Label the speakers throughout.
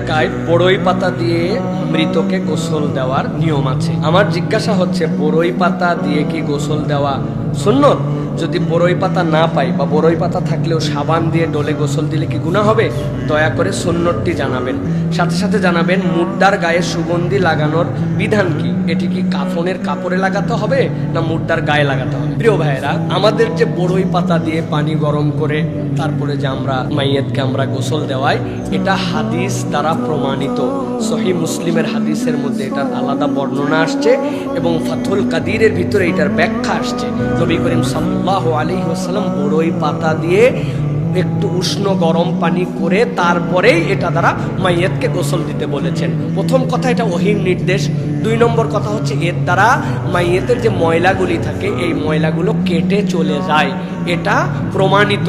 Speaker 1: এলাকায় বড়ই পাতা দিয়ে মৃতকে গোসল দেওয়ার নিয়ম আছে। আমার জিজ্ঞাসা হচ্ছে, বড়ই পাতা দিয়ে কি গোসল দেওয়া সুন্নত? যদি বড়ই পাতা না পাই বা বড়ই পাতা থাকলেও সাবান দিয়ে ডলে গোসল দিলে কি গুনাহ হবে? দয়া করে সুন্নতটি জানাবেন। সাথে সাথে জানাবেন মুর্দার গায়ে সুগন্ধি লাগানোর বিধান কি? এটি কি কাফনের কাপড়ে লাগাতে হবে না মুর্দার গায়ে লাগাতে হবে? প্রিয় ভাইয়েরা, আমাদের যে বড়ই পাতা দিয়ে পানি গরম করে তারপরে যে আমরা মাইয়াতকে আমরা গোসল দেওয়াই, এটা হাদিস দ্বারা প্রমাণিত। সহিহ মুসলিমের হাদিসের মধ্যে এটার আলাদা বর্ণনা আসছে এবং ফাথুল কাদিরের ভিতরে এটার ব্যাখ্যা আসছে। নবী করিম সাল্লাল্লাহু আলাইহি ওয়াসাল্লাম বড়ই পাতা দিয়ে একটু উষ্ণ গরম পানি করে তারপরেই এটা দ্বারা মাইয়াতকে গোসল দিতে বলেছেন। প্রথম কথা, এটা ওহীর নির্দেশ। 2 নম্বর কথা হচ্ছে, এর দ্বারা মাইয়াতের যে ময়লাগুলি থাকে এই ময়লাগুলো কেটে চলে যায়, এটা প্রমাণিত।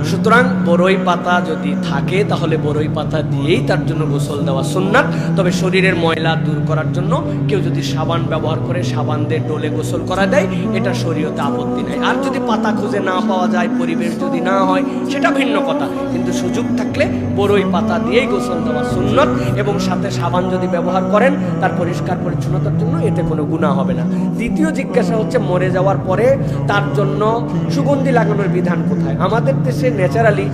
Speaker 1: সুতরাং বড়ই পাতা যদি থাকে তাহলে বড়ই পাতা দিয়েই তার জন্য গোসল দেওয়া সুন্নাত। তবে শরীরের ময়লা দূর করার জন্য কেউ যদি সাবান ব্যবহার করে সাবান দিয়ে ডলে গোসল করা দেয়, এটা শরীয়তে আপত্তি নাই। আর যদি পাতা খুঁজে না পাওয়া যায়, পরিবেশ যদি না হয়, সেটা ভিন্ন কথা। কিন্তু সুযোগ থাকলে বড়ই পাতা দিয়েই গোসল দেওয়া সুন্নত, এবং সাথে সাবান যদি ব্যবহার করেন তার পরিষ্কার পরিচ্ছন্নতার জন্য, এতে কোনো গুনাহ হবে না। দ্বিতীয় জিজ্ঞাসা হচ্ছে, মরে যাওয়ার পরে তার জন্য সুগন্ধি লাগানোর বিধান কোথায়? আমাদের দেশে ন্যাচারালি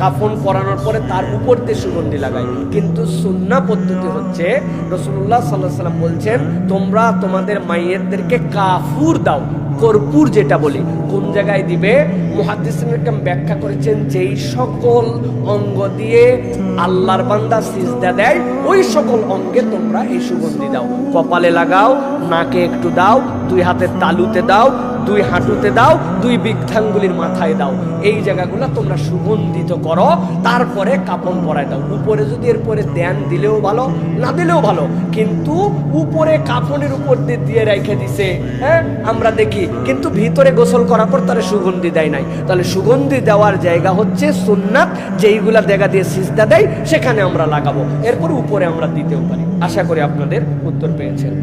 Speaker 1: কাফন পরানোর পরে তার উপর দিয়ে সুগন্ধি লাগায়, কিন্তু সুন্নাহ পদ্ধতি হচ্ছে রাসূলুল্লাহ সাল্লাল্লাহু আলাইহি ওয়াসাল্লাম বলছেন, তোমরা তোমাদের মাইয়াতদেরকে কাফুর দাও, কর্পূর যেটা বলি। কোন জায়গায় দিবে? মুহাদ্দিসিনরা ব্যাখ্যা করেছেন, যেই সকল অঙ্গ দিয়ে আল্লাহর বান্দা সিজদা দেয় ওই সকল অঙ্গে তোমরা এই সুগন্ধি দাও। কপালে লাগাও, নাকে একটু দাও, 2 হাতের তালুতে দাও, 2 হাঁটুতে দাও, 2 বৃদ্ধাঙ্গুলির মাথায় দাও। এই জায়গাগুলো তোমরা সুগন্ধিত করো, তারপরে কাপন পরায় দাও। উপরে যদি এরপরে দেন দিলেও ভালো, না দিলেও ভালো, কিন্তু উপরে কাপনের উপর দিয়ে রেখে দিছে, হ্যাঁ আমরা দেখি, কিন্তু ভিতরে গোসল করার পর তারা সুগন্ধি দেয় নাই। তাহলে সুগন্ধি দেওয়ার জায়গা হচ্ছে সুন্নাত, যেইগুলা জায়গা দিয়ে সিজদা দেয় সেখানে আমরা লাগাবো, এরপর উপরে আমরা দিতেও পারি। আশা করি আপনাদের উত্তর পেয়েছেন।